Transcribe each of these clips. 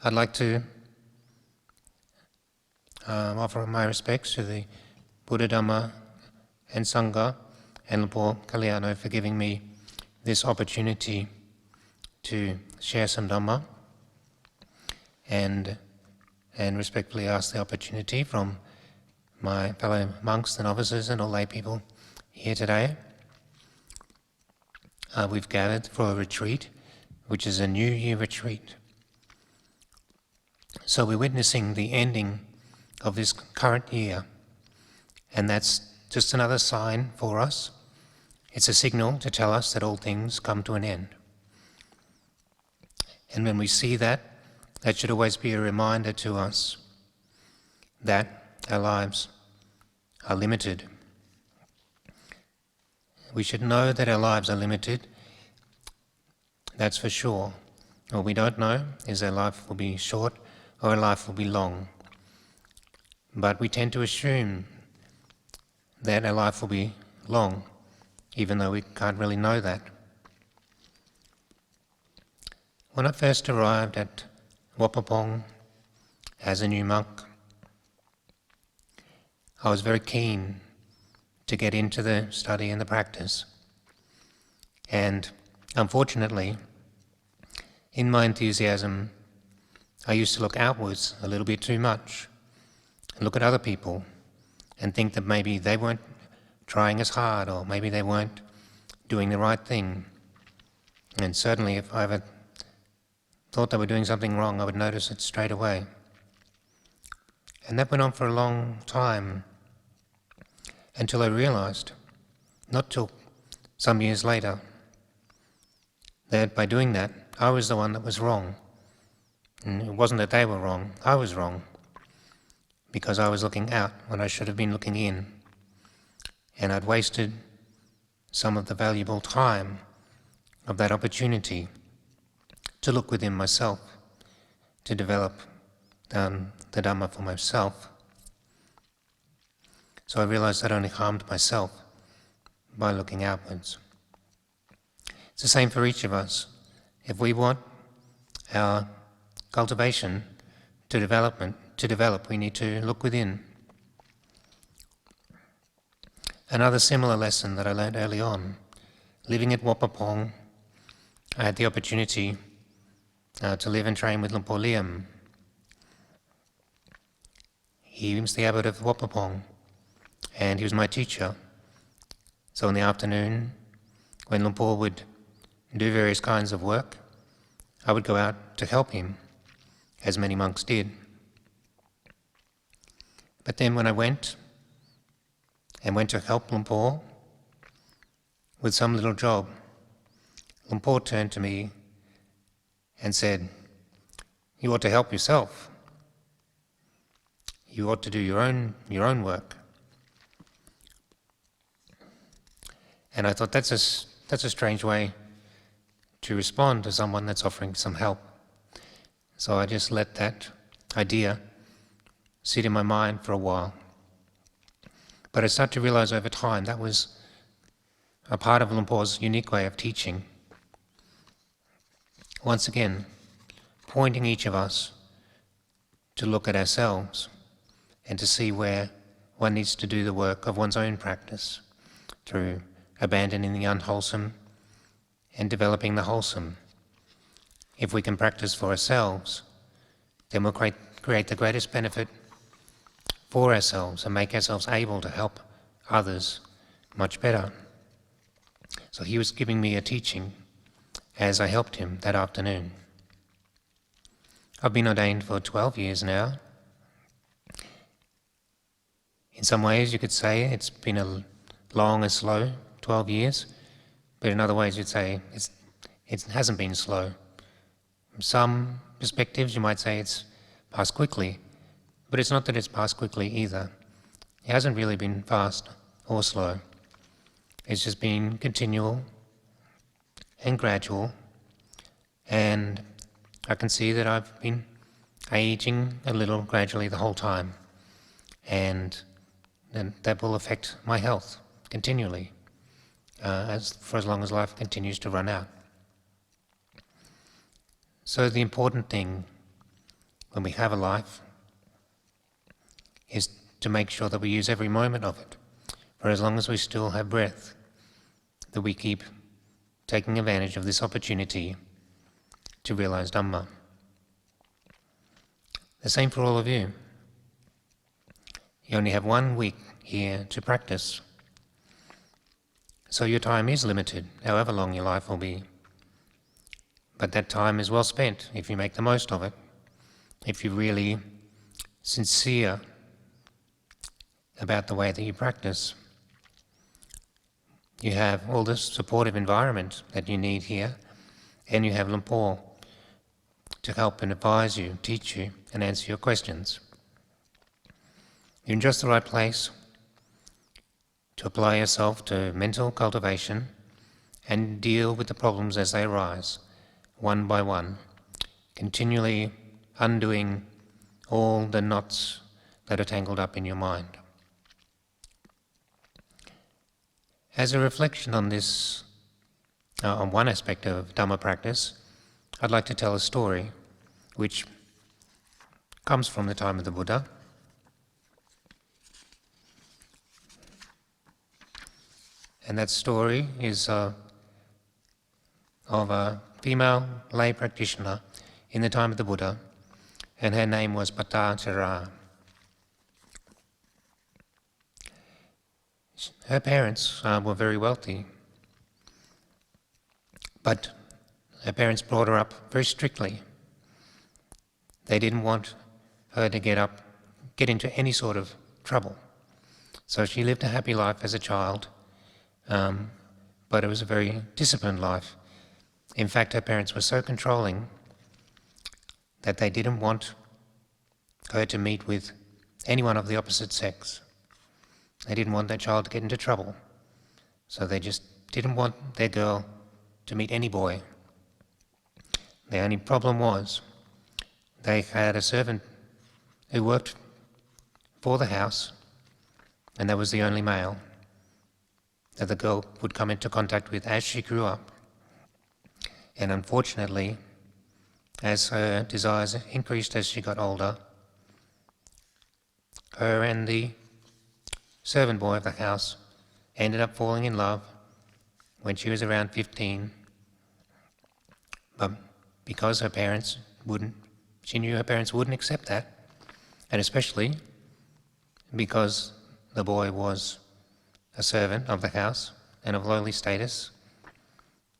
I'd like to offer my respects to the Buddha, Dhamma and Sangha and Luang Kalyano for giving me this opportunity to share some Dhamma, and respectfully ask the opportunity from my fellow monks and officers and all lay people here today. We've gathered for a retreat, which is a New Year retreat. So we're witnessing the ending of this current year, and that's just another sign for us. It's a signal to tell us that all things come to an end. And when we see that, that should always be a reminder to us that our lives are limited. We should know that our lives are limited, that's for sure. What we don't know is our life will be short or our life will be long. But we tend to assume that our life will be long, even though we can't really know that. When I first arrived at Wapapong as a new monk, I was very keen to get into the study and the practice. And unfortunately, in my enthusiasm, I used to look outwards a little bit too much and look at other people and think that maybe they weren't trying as hard, or maybe they weren't doing the right thing. And certainly if I ever thought they were doing something wrong, I would notice it straight away. And that went on for a long time, until I realized, not till some years later, that by doing that, I was the one that was wrong. And it wasn't that they were wrong, I was wrong, because I was looking out when I should have been looking in. And I'd wasted some of the valuable time of that opportunity to look within myself, to develop the Dhamma for myself. So I realized I'd only harmed myself by looking outwards. It's the same for each of us. If we want our cultivation to develop, we need to look within. Another similar lesson that I learned early on, living at Wapapong, I had the opportunity to live and train with Luang Liam. He was the abbot of Wapapong, and he was my teacher. So in the afternoon, when Luang Por would do various kinds of work, I would go out to help him, as many monks did. But then when I went to help Luang Por with some little job, Luang Por turned to me and said, "You ought to help yourself. You ought to do your own work." And I thought that's a strange way to respond to someone that's offering some help. So I just let that idea sit in my mind for a while. But I started to realize over time that was a part of Luang Por's unique way of teaching. Once again, pointing each of us to look at ourselves and to see where one needs to do the work of one's own practice through abandoning the unwholesome and developing the wholesome. If we can practice for ourselves, then we'll create the greatest benefit for ourselves and make ourselves able to help others much better. So he was giving me a teaching as I helped him that afternoon. I've been ordained for 12 years now. In some ways you could say it's been a long and slow 12 years, but in other ways you'd say it hasn't been slow. From some perspectives you might say it's passed quickly, but it's not that it's passed quickly either. It hasn't really been fast or slow. It's just been continual and gradual, and I can see that I've been aging a little gradually the whole time, and that will affect my health continually for as long as life continues to run out. So the important thing when we have a life is to make sure that we use every moment of it, for as long as we still have breath, that we keep taking advantage of this opportunity to realize Dhamma. The same for all of you. You only have 1 week here to practice, so your time is limited, however long your life will be. But that time is well spent if you make the most of it, if you're really sincere about the way that you practice. You have all this supportive environment that you need here, and you have Luang to help and advise you, teach you, and answer your questions. You're in just the right place to apply yourself to mental cultivation and deal with the problems as they arise, one by one, continually undoing all the knots that are tangled up in your mind. As a reflection on this, on one aspect of Dhamma practice, I'd like to tell a story which comes from the time of the Buddha. And that story is of a female lay practitioner in the time of the Buddha, and her name was Patachara. Her parents were very wealthy, but her parents brought her up very strictly. They didn't want her to get into any sort of trouble. So she lived a happy life as a child, but it was a very disciplined life. In fact, her parents were so controlling that they didn't want her to meet with anyone of the opposite sex. They didn't want their child to get into trouble. So they just didn't want their girl to meet any boy. The only problem was they had a servant who worked for the house, and that was the only male that the girl would come into contact with as she grew up. And unfortunately, as her desires increased as she got older, her and the servant boy of the house ended up falling in love when she was around 15. But because she knew her parents wouldn't accept that, and especially because the boy was a servant of the house and of lowly status,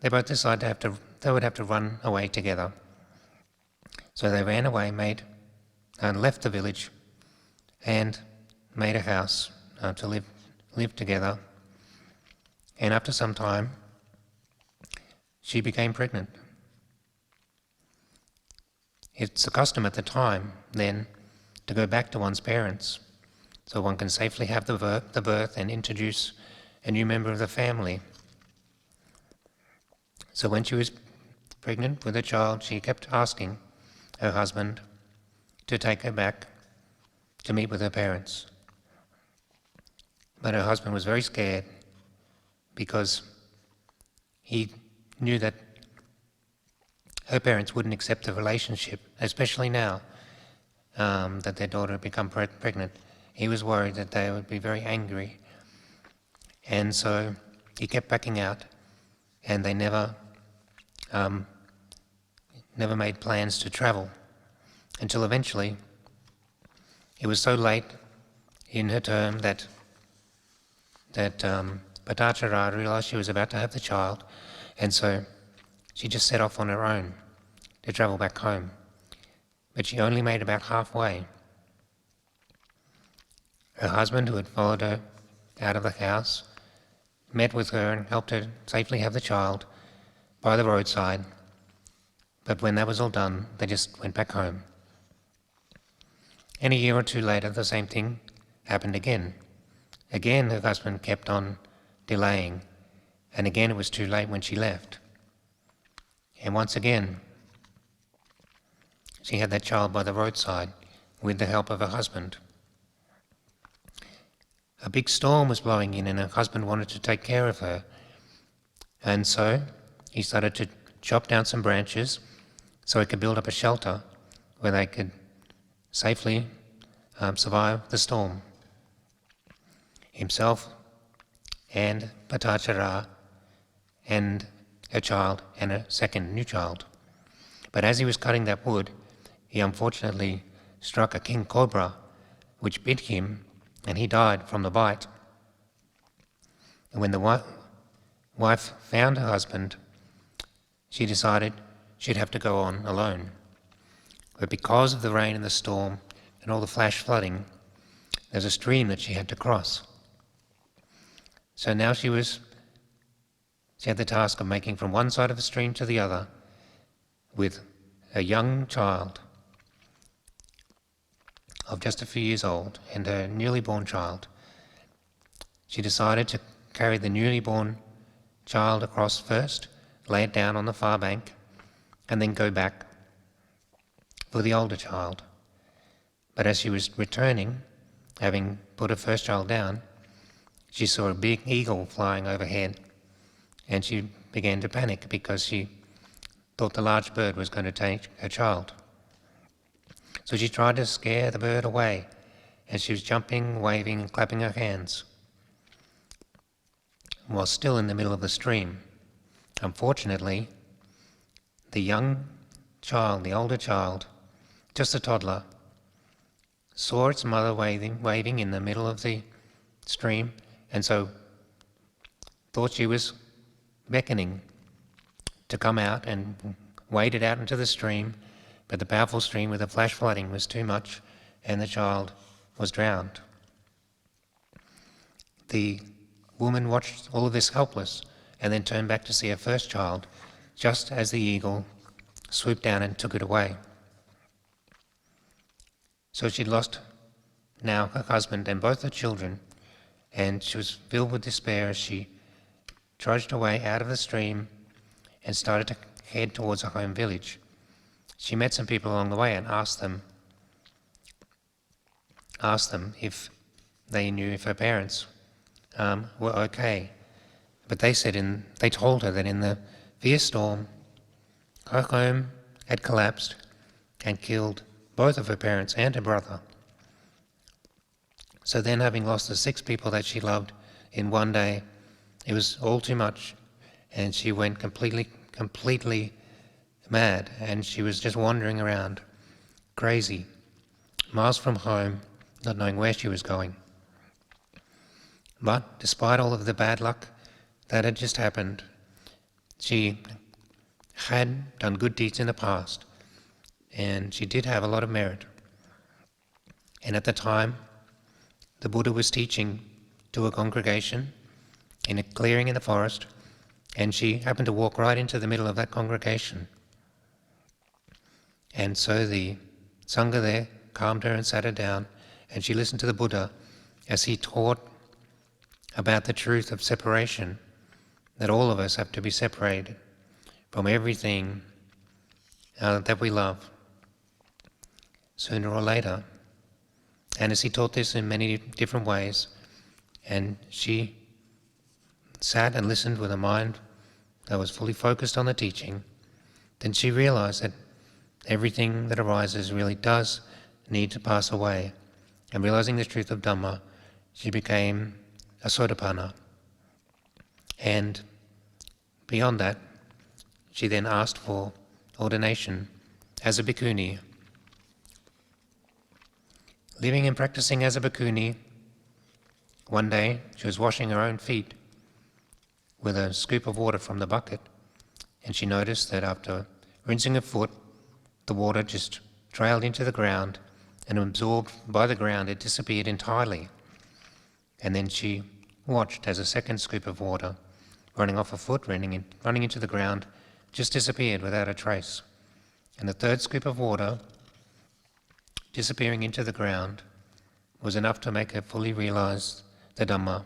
they both decided they would have to run away together. So they ran away, left the village, and made a house to live together. And after some time, she became pregnant. It's a custom at the time then to go back to one's parents, so one can safely have the birth and introduce a new member of the family. So when she was pregnant with a child, she kept asking her husband to take her back to meet with her parents. But her husband was very scared because he knew that her parents wouldn't accept the relationship, especially now that their daughter had become pregnant. He was worried that they would be very angry. And so he kept backing out, and they never made plans to travel until eventually it was so late in her term that Patachara realized she was about to have the child, and so she just set off on her own to travel back home. But she only made about halfway. Her husband, who had followed her out of the house, met with her and helped her safely have the child by the roadside. But when that was all done, they just went back home. And a year or two later, the same thing happened again. Again, her husband kept on delaying, and again it was too late when she left. And once again, she had that child by the roadside with the help of her husband. A big storm was blowing in, and her husband wanted to take care of her. And so he started to chop down some branches so he could build up a shelter where they could safely survive the storm. Himself and Patachara and a child and a second new child. But as he was cutting that wood, he unfortunately struck a king cobra, which bit him, and he died from the bite. And when the wife found her husband, she decided she'd have to go on alone. But because of the rain and the storm and all the flash flooding, there's a stream that she had to cross. So now she had the task of making from one side of the stream to the other with a young child of just a few years old and her newly born child. She decided to carry the newly born child across first, lay it down on the far bank, and then go back for the older child. But as she was returning, having put her first child down, she saw a big eagle flying overhead, and she began to panic because she thought the large bird was going to take her child. So she tried to scare the bird away, and she was jumping, waving, and clapping her hands while still in the middle of the stream. Unfortunately, the young child, the older child, just a toddler, saw its mother waving in the middle of the stream, and so thought she was beckoning to come out and waded out into the stream, but the powerful stream with the flash flooding was too much, and the child was drowned. The woman watched all of this helpless, and then turned back to see her first child, just as the eagle swooped down and took it away. So she'd lost now her husband and both her children, and she was filled with despair as she trudged away out of the stream and started to head towards her home village. She met some people along the way and asked them if they knew if her parents were okay. But they told her that in the fierce storm, her home had collapsed and killed both of her parents and her brother. So then, having lost the 6 people that she loved in one day, it was all too much, and she went completely mad, and she was just wandering around, crazy, miles from home, not knowing where she was going. But despite all of the bad luck that had just happened, she had done good deeds in the past, and she did have a lot of merit. And at the time, the Buddha was teaching to a congregation in a clearing in the forest, and she happened to walk right into the middle of that congregation. And so the Sangha there calmed her and sat her down, and she listened to the Buddha as he taught about the truth of separation, that all of us have to be separated from everything that we love sooner or later. And as he taught this in many different ways, and she sat and listened with a mind that was fully focused on the teaching, then she realized that everything that arises really does need to pass away. And realizing the truth of Dhamma, she became a Sotapanna. And beyond that, she then asked for ordination as a bhikkhuni. Living and practicing as a bhikkhuni, one day she was washing her own feet with a scoop of water from the bucket, and she noticed that after rinsing her foot, the water just trailed into the ground, and absorbed by the ground, it disappeared entirely. And then she watched as a second scoop of water, running off her foot, running into the ground, just disappeared without a trace. And the third scoop of water, disappearing into the ground, was enough to make her fully realize the Dhamma,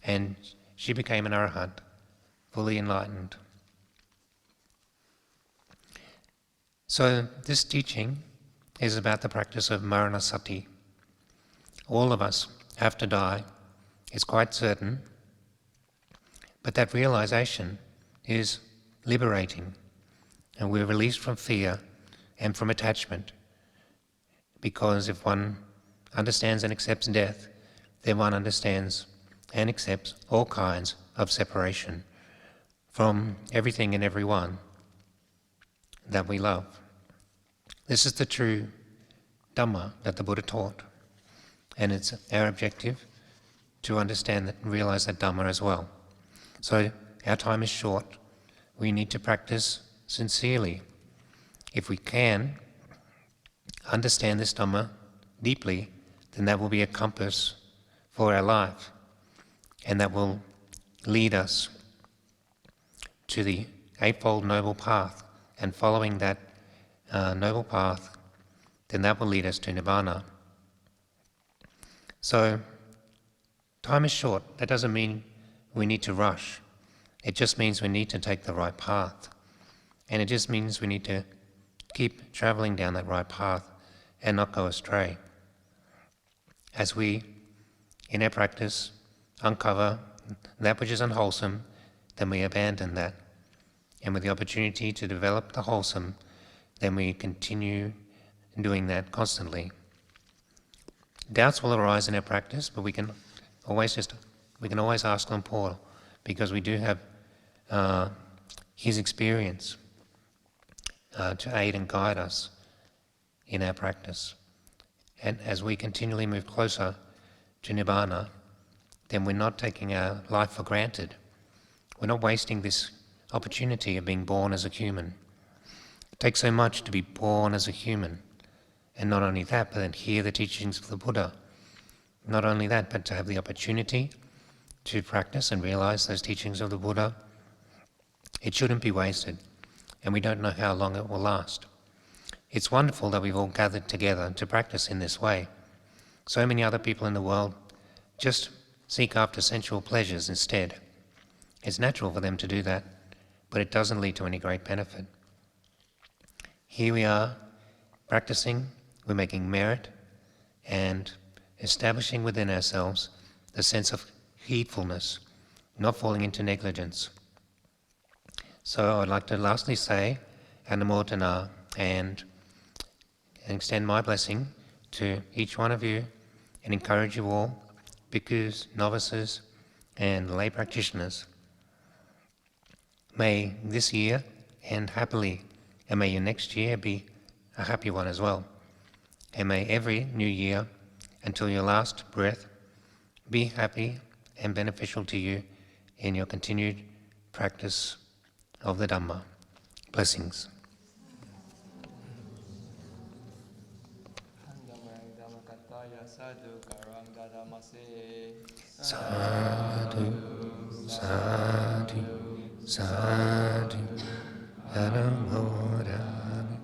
and she became an arahant, fully enlightened. So this teaching is about the practice of maranasati. All of us have to die, it's quite certain, but that realization is liberating, and we're released from fear and from attachment, because if one understands and accepts death, then one understands and accepts all kinds of separation from everything and everyone that we love. This is the true Dhamma that the Buddha taught, and it's our objective to understand that and realize that Dhamma as well. So our time is short. We need to practice sincerely. If we can understand this Dhamma deeply, then that will be a compass for our life, and that will lead us to the Eightfold Noble Path. And following that Noble Path, then that will lead us to Nibbana. So, time is short. That doesn't mean we need to rush. It just means we need to take the right path. And it just means we need to keep travelling down that right path and not go astray. As we, in our practice, uncover that which is unwholesome, then we abandon that. And with the opportunity to develop the wholesome, then we continue doing that constantly. Doubts will arise in our practice, but we can always ask Luang Por, because we do have his experience to aid and guide us in our practice. And as we continually move closer to Nibbana, then we're not taking our life for granted. We're not wasting this opportunity of being born as a human. It takes so much to be born as a human. And not only that, but then hear the teachings of the Buddha. Not only that, but to have the opportunity to practice and realize those teachings of the Buddha. It shouldn't be wasted, and we don't know how long it will last. It's wonderful that we've all gathered together to practice in this way. So many other people in the world just seek after sensual pleasures instead. It's natural for them to do that, but it doesn't lead to any great benefit. Here we are, practicing, we're making merit, and establishing within ourselves the sense of heedfulness, not falling into negligence. So I'd like to lastly say, Anumodana, and extend my blessing to each one of you, and encourage you all, bhikkhus, novices, and lay practitioners. May this year end happily, and may your next year be a happy one as well. And may every new year, until your last breath, be happy and beneficial to you in your continued practice of the Dhamma. Blessings. Sadhu, sadhu, sadhu, Anumodana.